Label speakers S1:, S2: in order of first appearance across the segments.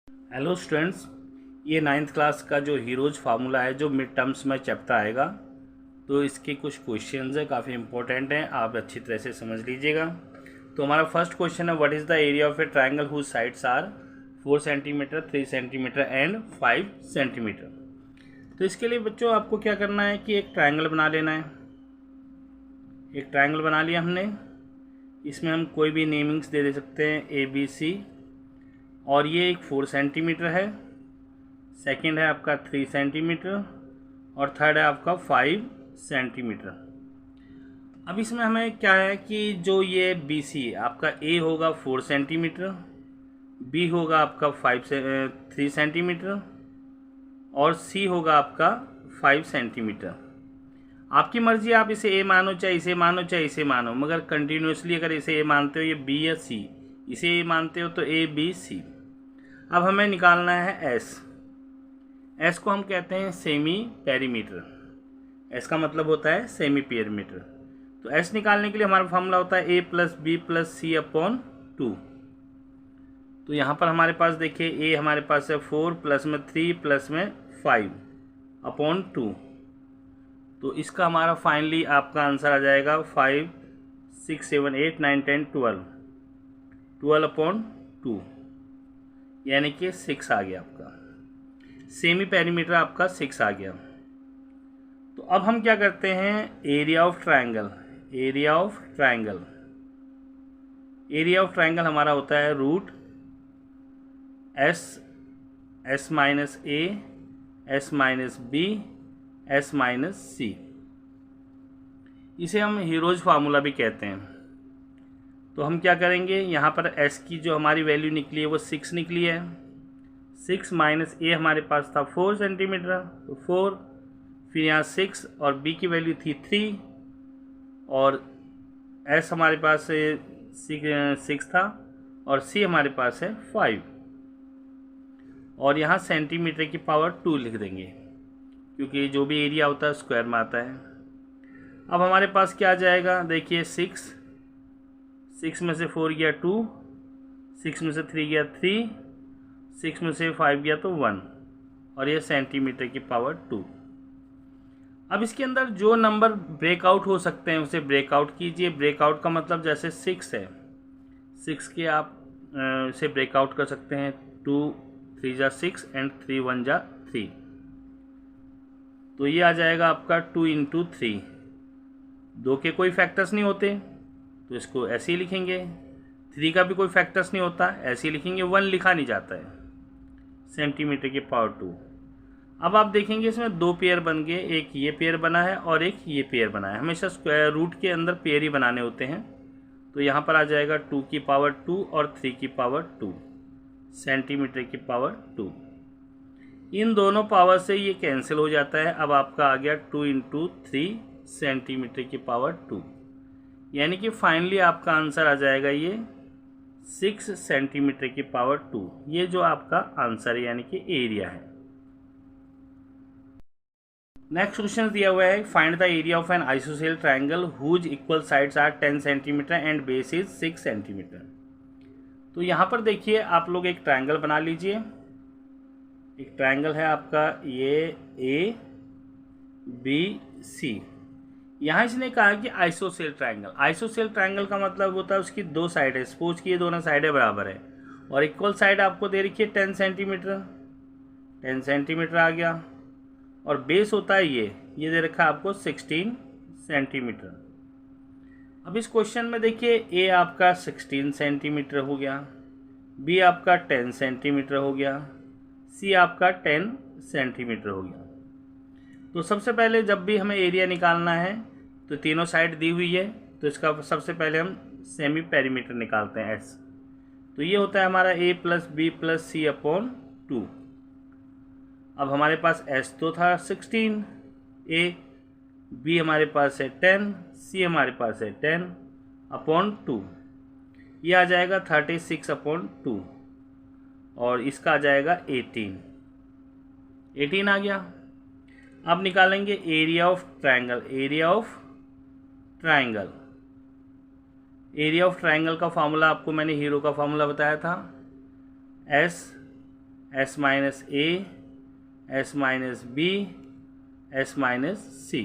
S1: Hello students, ये ninth class का जो हीरोज फार्मूला है जो मिड टर्म्स में चैप्टर आएगा, तो इसके कुछ क्वेश्चंस है, काफ़ी इंपॉर्टेंट हैं, आप अच्छी तरह से समझ लीजिएगा। तो हमारा फर्स्ट क्वेश्चन है, what is the area of a triangle whose sides are 4 centimetre, 3 centimetre and 5 centimetre. तो इसके लिए बच्चों आपको क्या करना है कि एक ट्राइंगल बना लेना है। एक ट्राइंगल बना लिया हमने, इसमें हम कोई भी नेमिंग्स दे सकते हैं ABC, और ये एक 4 सेंटीमीटर है, सेकंड है आपका 3 सेंटीमीटर और थर्ड है आपका 5 सेंटीमीटर। अब इसमें हमें क्या है कि जो ये BC आपका A होगा 4 सेंटीमीटर, B होगा आपका 3 सेंटीमीटर और C होगा आपका 5 सेंटीमीटर। आपकी मर्ज़ी, आप इसे A मानो चाहे इसे मानो चाहे इसे मानो, मगर कंटिन्यूसली अगर इसे A मानते हो ये B या C, इसे A मानते हो तो ABC। अब हमें निकालना है S को हम कहते हैं सेमी पेरीमीटर। S का मतलब होता है सेमी पेरीमीटर। तो S निकालने के लिए हमारा फॉर्मूला होता है A plus B plus C upon 2। तो यहाँ पर हमारे पास देखिए A हमारे पास है 4 प्लस में 3 प्लस में 5 अपॉन 2। तो इसका हमारा फाइनली आपका आंसर आ जाएगा 5, 6, 7, 8, 9, 10, 12 अपॉन 2, यानी कि 6 आ गया आपका। सेमी पेरीमीटर आपका 6 आ गया। तो अब हम क्या करते हैं, area of triangle. Area of triangle हमारा होता है root S minus A, S minus B, S minus C। इसे हम हीरोज फार्मूला भी कहते हैं। तो हम क्या करेंगे, यहाँ पर S की जो हमारी वैल्यू निकली है वो 6 निकली है। 6 माइनस A हमारे पास था 4 सेंटीमीटर, तो 4, फिर यहाँ 6 और B की वैल्यू थी 3 और S हमारे पास 6 था और C हमारे पास है 5, और यहाँ सेंटीमीटर की पावर 2 लिख देंगे क्योंकि जो भी एरिया होता है स्क्वायर में आता है। अब हमारे पास क्या आ जाएगा, देखिए 6 में से 4 गया 2, 6 में से 3 गया 3, 6 में से 5 गया तो 1, और ये सेंटीमीटर की पावर 2। अब इसके अंदर जो नंबर ब्रेकआउट हो सकते हैं उसे ब्रेकआउट कीजिए। ब्रेकआउट का मतलब जैसे 6 है, 6 के आप इसे ब्रेकआउट कर सकते हैं। 2 3 जा 6 एंड 3 1 जा 3, तो ये आ जाएगा आपका 2 इंटू 3। 2 के कोई फैक्टर्स नहीं होते तो इसको ऐसे ही लिखेंगे। 3 का भी कोई फैक्टर्स नहीं होता, ऐसे ही लिखेंगे। 1 लिखा नहीं जाता है, सेंटीमीटर की पावर 2। अब आप देखेंगे इसमें 2 पेयर बन गए, एक ये पेयर बना है और एक ये पेयर बना है। हमेशा स्क्वायर रूट के अंदर पेयर ही बनाने होते हैं। तो यहाँ पर आ जाएगा 2 की पावर 2 और 3 की पावर 2, सेंटीमीटर की पावर 2। इन दोनों पावर से ये कैंसिल हो जाता है। अब आपका आ गया 2 इंटू 3 सेंटीमीटर की पावर 2, यानी कि फाइनली आपका आंसर आ जाएगा ये 6 सेंटीमीटर की पावर 2। ये जो आपका आंसर है यानी कि एरिया है। नेक्स्ट क्वेश्चन दिया हुआ है, find the area of an isosceles triangle whose equal sides are 10 centimetre and base is 6 centimetre. तो यहाँ पर देखिए आप लोग एक ट्राइंगल बना लीजिए। एक ट्राइंगल है आपका ये ABC। यहाँ इसने कहा कि आइसोसेल ट्राइंगल। आइसोसेल ट्राइंगल का मतलब होता है उसकी 2 साइड है। सपोज कि ये दोनों साइडें बराबर है और इक्वल साइड आपको दे रखी है 10 सेंटीमीटर। 10 सेंटीमीटर आ गया, और बेस होता है ये दे रखा है आपको 16 सेंटीमीटर। अब इस क्वेश्चन में देखिए A आपका 16 सेंटीमीटर हो गया, B आपका 10 सेंटीमीटर हो गया, C आपका 10 सेंटीमीटर हो गया। तो सबसे पहले जब भी हमें एरिया निकालना है तो तीनों साइड दी हुई है, तो इसका सबसे पहले हम सेमी पेरीमीटर निकालते हैं S। तो ये होता है हमारा A plus B plus C upon 2। अब हमारे पास S तो था 16 A, B हमारे पास है 10, C हमारे पास है 10 अपॉन 2। ये आ जाएगा 36 अपॉन 2, और इसका आ जाएगा 18 आ गया। अब निकालेंगे area of triangle. Area of triangle का फार्मूला आपको मैंने हीरो का फार्मूला बताया था, S S minus A, S minus B, S minus C.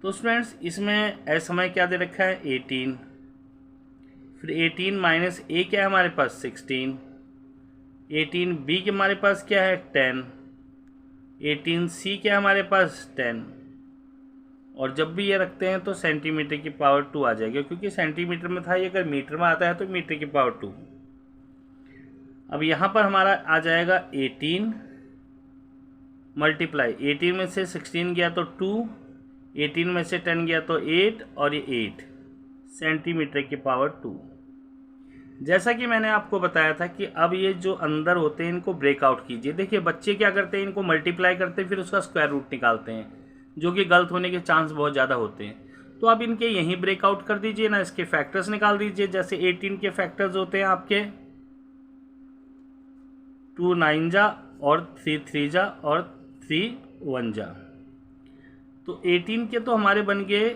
S1: तो स्टूडेंट्स इसमें एस हमें क्या दे रखा है 18, फिर 18 माइनस ए क्या है हमारे पास 16, 18 बी के हमारे पास क्या है 10, 18 सी क्या है हमारे पास 10। और जब भी ये रखते हैं तो सेंटीमीटर की पावर 2 आ जाएगी, क्योंकि सेंटीमीटर में था, ये अगर मीटर में आता है तो मीटर की पावर 2। अब यहाँ पर हमारा आ जाएगा 18 मल्टीप्लाई 18 में से 16 गया तो 2, 18 में से 10 गया तो 8 और ये 8 सेंटीमीटर की पावर 2। जैसा कि मैंने आपको बताया था कि अब ये जो अंदर होते हैं इनको ब्रेकआउट कीजिए। देखिए बच्चे क्या करते हैं, इनको मल्टीप्लाई करते हैं फिर उसका स्क्वायर रूट निकालते हैं, जो कि गलत होने के चांस बहुत ज़्यादा होते हैं। तो आप इनके यहीं ब्रेकआउट कर दीजिए ना, इसके फैक्टर्स निकाल दीजिए। जैसे 18 के फैक्टर्स होते हैं आपके 2 9 जा और 3 3 जा और 3 1 जा। तो 18 के तो हमारे बन गए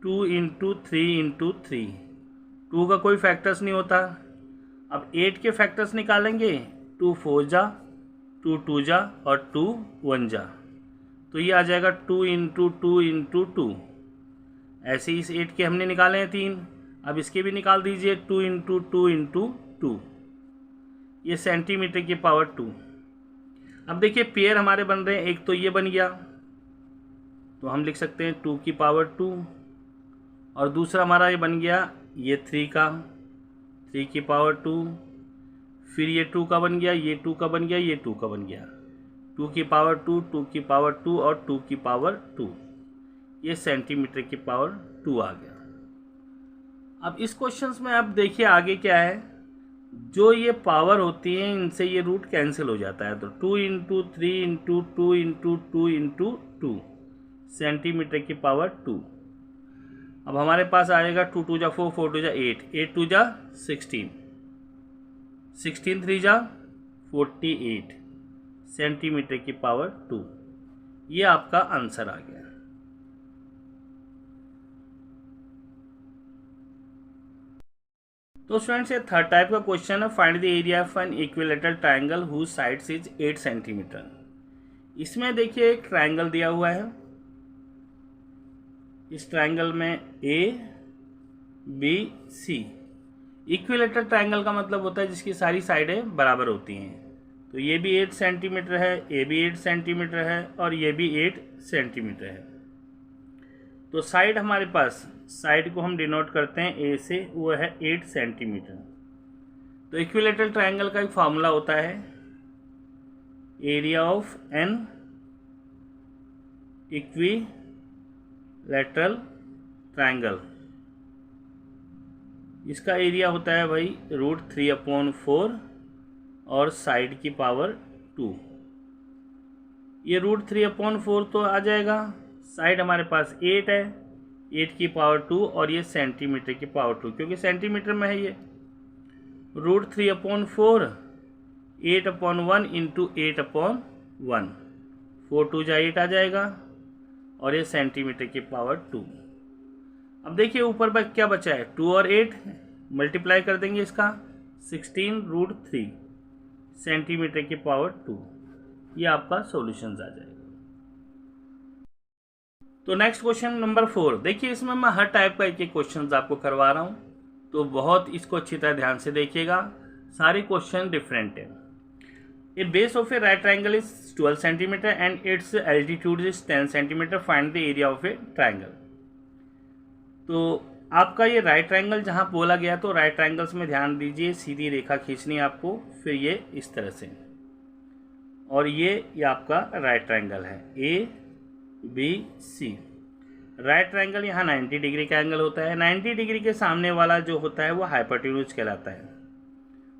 S1: 2 इंटू 3 इंटू 3, 2 का कोई फैक्टर्स नहीं होता। अब 8 के फैक्टर्स निकालेंगे, 2 4 जा, 2 2 जा और 2 1 जा। तो ये आ जाएगा 2 इंटू 2 इंटू 2। ऐसे ही इस 8 के हमने निकाले हैं 3, अब इसके भी निकाल दीजिए 2 इंटू 2 इंटू 2, ये सेंटीमीटर की पावर 2। अब देखिए पेयर हमारे बन रहे हैं, एक तो ये बन गया तो हम लिख सकते हैं 2 की पावर 2, और दूसरा हमारा ये बन गया ये 3 का 3 की पावर 2, फिर ये 2 का बन गया, ये 2 का बन गया, ये 2 का बन गया, 2 की पावर 2, 2 की पावर 2 और 2 की पावर 2, ये सेंटीमीटर की पावर 2 आ गया। अब इस क्वेश्चंस में आप देखिए आगे क्या है, जो ये पावर होती है इनसे ये रूट कैंसिल हो जाता है। तो 2 into 3 into 2 into 2 into 2 centimetre की पावर 2। अब हमारे पास आएगा 2 2 जा 4, 4 2 जा 8, 8 2 जा 16, 16 3 जा 48 सेंटीमीटर की पावर 2। ये आपका आंसर आ गया। तो स्टूडेंट्स ये थर्ड टाइप का क्वेश्चन है, find the area of an equilateral triangle whose sides is 8 centimetre. इसमें देखिए एक ट्रायंगल दिया हुआ है, इस ट्रायंगल में A B C. Equilateral triangle का मतलब होता है जिसकी सारी साइडें बराबर होती हैं। तो ये भी 8 सेंटीमीटर है, ये भी 8 सेंटीमीटर है और ये भी 8 सेंटीमीटर है। तो साइड हमारे पास, साइड को हम डिनोट करते हैं ए से, वो है 8 सेंटीमीटर। तो इक्विलेटरल ट्रायंगल का एक फार्मूला होता है area of an equilateral triangle. इसका एरिया होता है भाई √3/4 और साइड की पावर 2। ये √3/4 तो आ जाएगा, साइड हमारे पास 8 है, 8 की पावर 2 और ये सेंटीमीटर की पावर 2, क्योंकि सेंटीमीटर में है ये। √3/4 8/1 इंटू 8/1, 4 2 जा 8 आ जाएगा और ये सेंटीमीटर की पावर 2। अब देखिए ऊपर पर क्या बचा है, 2 और 8 मल्टीप्लाई कर देंगे इसका, 16√3 सेंटीमीटर की पावर 2। ये आपका सॉल्यूशन आ जाएगा। तो नेक्स्ट क्वेश्चन नंबर 4, देखिए इसमें मैं हर टाइप का एक एक क्वेश्चन आपको करवा रहा हूँ, तो बहुत इसको अच्छी तरह ध्यान से देखिएगा, सारे क्वेश्चन डिफरेंट हैं। A base of a right triangle is 12 centimeter and its altitude is 10 centimeter, find the area of a triangle. तो आपका ये राइट ट्रायंगल जहाँ बोला गया, तो राइट ट्रायंगल्स में ध्यान दीजिए, सीधी रेखा खींचनी है आपको, फिर ये इस तरह से, और ये आपका राइट ट्रायंगल है A B C. Right triangle यहाँ 90 डिग्री का एंगल होता है, 90 डिग्री के सामने वाला जो होता है वो हाइपोटेन्यूज कहलाता है,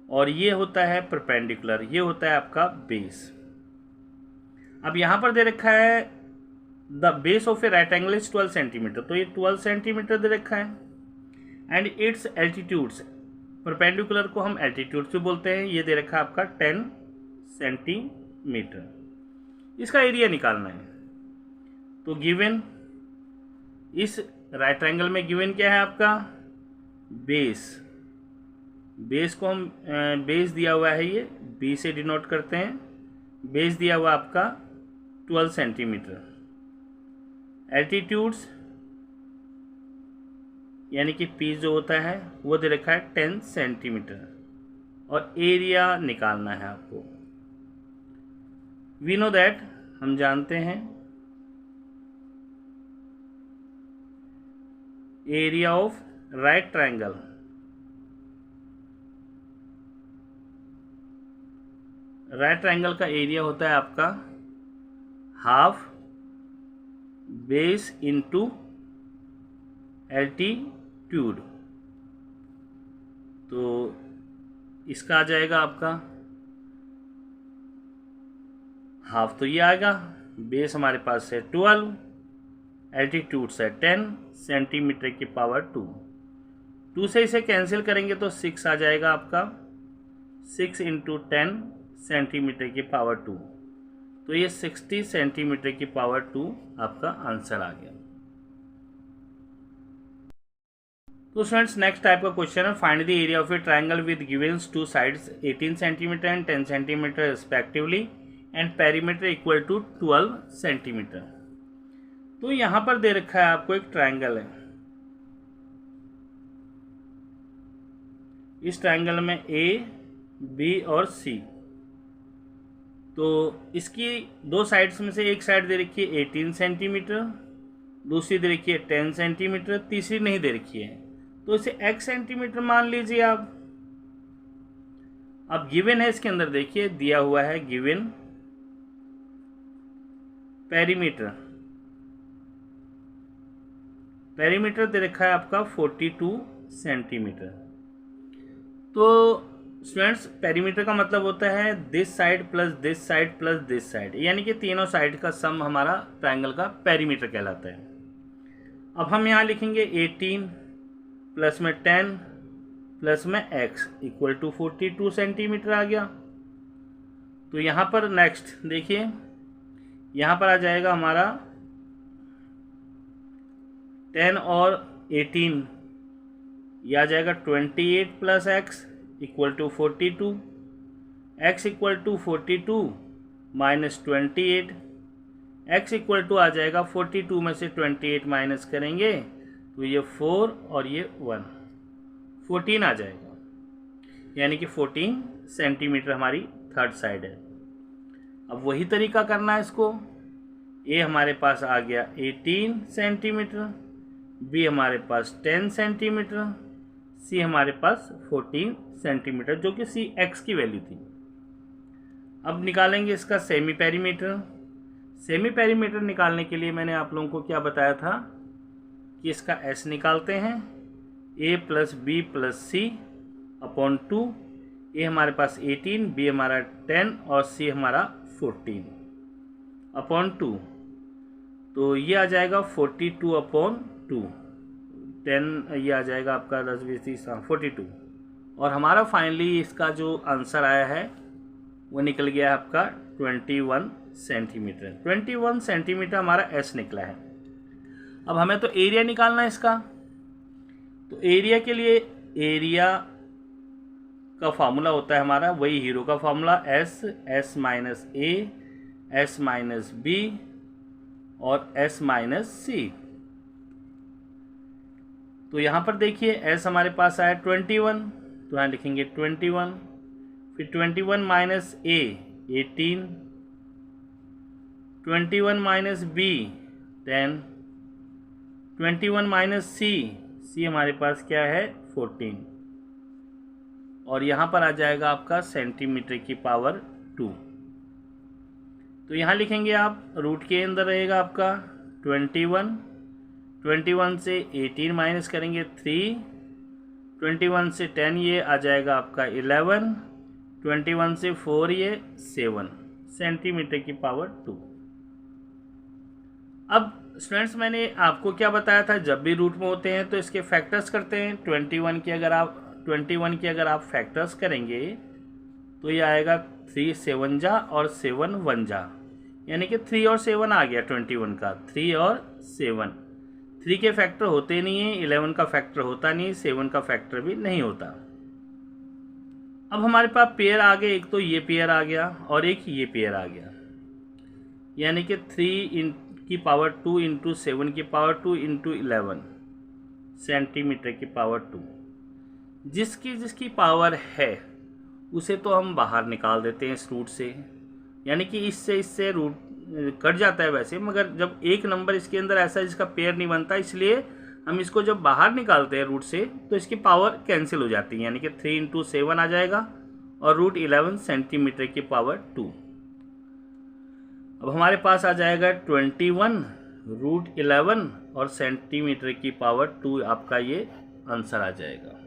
S1: और ये होता है परपेंडिकुलर, ये होता है आपका बेस। अब यहाँ पर दे रखा है the base of a right angle is 12 centimeter, तो ये 12 सेंटीमीटर दे रखा है, एंड इट्स एल्टीट्यूड्स, परपेंडिकुलर को हम एल्टीट्यूड से बोलते हैं, ये दे रखा है आपका 10 सेंटीमीटर। इसका एरिया निकालना है। तो गिवन इस राइट ट्रायंगल में गिवन क्या है आपका, बेस, बेस को हम बेस दिया हुआ है, ये बी से डिनोट करते हैं। बेस दिया हुआ आपका 12 सेंटीमीटर। एल्टीट्यूड्स यानी कि पी जो होता है वो दे रखा है 10 सेंटीमीटर। और एरिया निकालना है आपको। वी नो दैट, हम जानते हैं area of right triangle. Right triangle का एरिया होता है आपका हाफ बेस इनटू एल्टीट्यूड। तो इसका आ जाएगा आपका हाफ, तो ये आएगा। बेस हमारे पास है 12, एल्टीट्यूड से 10 सेंटीमीटर की पावर 2। 2 से इसे कैंसिल करेंगे तो 6 आ जाएगा आपका। 6 इंटू 10 सेंटीमीटर की पावर 2। तो ये 60 सेंटीमीटर की पावर 2 आपका आंसर आ गया। तो स्टूडेंट्स नेक्स्ट टाइप का क्वेश्चन है, find the area of a triangle with givens 2 sides 18 centimeter and 10 centimeter respectively and perimeter equal to 12 centimeter. तो यहाँ पर दे रखा है आपको एक ट्रायंगल है। इस ट्रायंगल में ए, बी और सी। तो इसकी दो साइड्स में से एक साइड दे रखी है 18 सेंटीमीटर, दूसरी दे रखी है 10 सेंटीमीटर, तीसरी नहीं दे रखी है। तो इसे x सेंटीमीटर मान लीजिए आप। अब गिवन है, इसके अंदर देखिए दिया हुआ है गिवन पेरीमीटर। पेरीमीटर दे रखा है आपका 42 सेंटीमीटर। तो स्टूडेंट्स पेरीमीटर का मतलब होता है this side plus this side plus this side, यानी कि तीनों साइड का सम हमारा ट्रायंगल का पेरीमीटर कहलाता है। अब हम यहाँ लिखेंगे 18 प्लस में 10 प्लस में x इक्वल टू 42 सेंटीमीटर आ गया। तो यहाँ पर नेक्स्ट देखिए, यहाँ पर आ जाएगा हमारा 10 और 18, ये आ जाएगा 28 plus x equal to 42। x equal to 42 minus 28, x equal to आ जाएगा 42 में से 28 माइनस करेंगे तो ये 4 और ये 1, 14 आ जाएगा, यानी कि 14 सेंटीमीटर हमारी थर्ड साइड है। अब वही तरीका करना है इसको। ए हमारे पास आ गया 18 सेंटीमीटर, बी हमारे पास 10 सेंटीमीटर, सी हमारे पास 14 सेंटीमीटर, जो कि सी एक्स की वैल्यू थी। अब निकालेंगे इसका सेमी पेरीमीटर। सेमी पेरीमीटर निकालने के लिए मैंने आप लोगों को क्या बताया था कि इसका एस निकालते हैं, ए प्लस बी प्लस सी अपॉन 2। ए हमारे पास 18, बी हमारा 10 और सी हमारा 14 अपॉन 2। तो ये आ जाएगा 42 अपॉन 2, 10 ये आ जाएगा आपका 10 20 30 42। और हमारा फाइनली इसका जो आंसर आया है वो निकल गया है आपका 21 सेंटीमीटर। 21 सेंटीमीटर हमारा एस निकला है। अब हमें तो एरिया निकालना है इसका। तो एरिया के लिए एरिया का फार्मूला होता है हमारा वही हीरो का formula, S, S minus A, S minus B और एस माइनस सी। तो यहाँ पर देखिए एस हमारे पास आया 21, तो यहाँ लिखेंगे 21, फिर 21 माइनस ए 18, 21 माइनस बी 10, 21 माइनस सी, सी हमारे पास क्या है 14, और यहाँ पर आ जाएगा आपका सेंटीमीटर की पावर 2। तो यहाँ लिखेंगे आप, रूट के अंदर रहेगा आपका 21, 21 से 18 माइनस करेंगे 3, 21 से 10 ये आ जाएगा आपका 11, 21 से 4 ये 7 सेंटीमीटर की पावर 2। अब स्टूडेंट्स मैंने आपको क्या बताया था, जब भी रूट में होते हैं तो इसके फैक्टर्स करते हैं। 21 की अगर आप फैक्टर्स करेंगे तो ये आएगा 3 7 जा और 7 1 जा, यानी कि 3 और 7 आ गया 21 का। 3 और 7, 3 के फैक्टर होते नहीं हैं, 11 का फैक्टर होता नहीं, 7 का फैक्टर भी नहीं होता। अब हमारे पास पेयर आ गए, एक तो ये पेयर आ गया और एक ये पेयर आ गया, यानी कि 3 की पावर 2 इंटू 7 की पावर 2 इंटू 11 सेंटीमीटर की पावर 2। जिसकी जिसकी पावर है उसे तो हम बाहर निकाल देते हैं इस रूट से, यानी कि इससे रूट कट जाता है वैसे, मगर जब एक नंबर इसके अंदर ऐसा है जिसका पेयर नहीं बनता, इसलिए हम इसको जब बाहर निकालते हैं रूट से तो इसकी पावर कैंसिल हो जाती है, यानी कि 3 इंटू 7 आ जाएगा और रूट 11 सेंटीमीटर की पावर 2। अब हमारे पास आ जाएगा 21 रूट 11 और सेंटीमीटर की पावर 2, आपका ये आंसर आ जाएगा।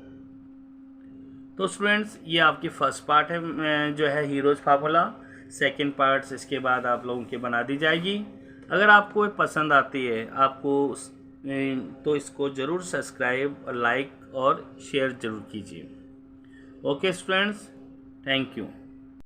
S1: तो स्टूडेंट्स ये आपकी फर्स्ट पार्ट है जो है हीरोज फार्मूला। सेकंड पार्ट्स इसके बाद आप लोगों की बना दी जाएगी। अगर आपको पसंद आती है आपको तो इसको ज़रूर सब्सक्राइब और लाइक और शेयर ज़रूर कीजिए। Okay students, thank you.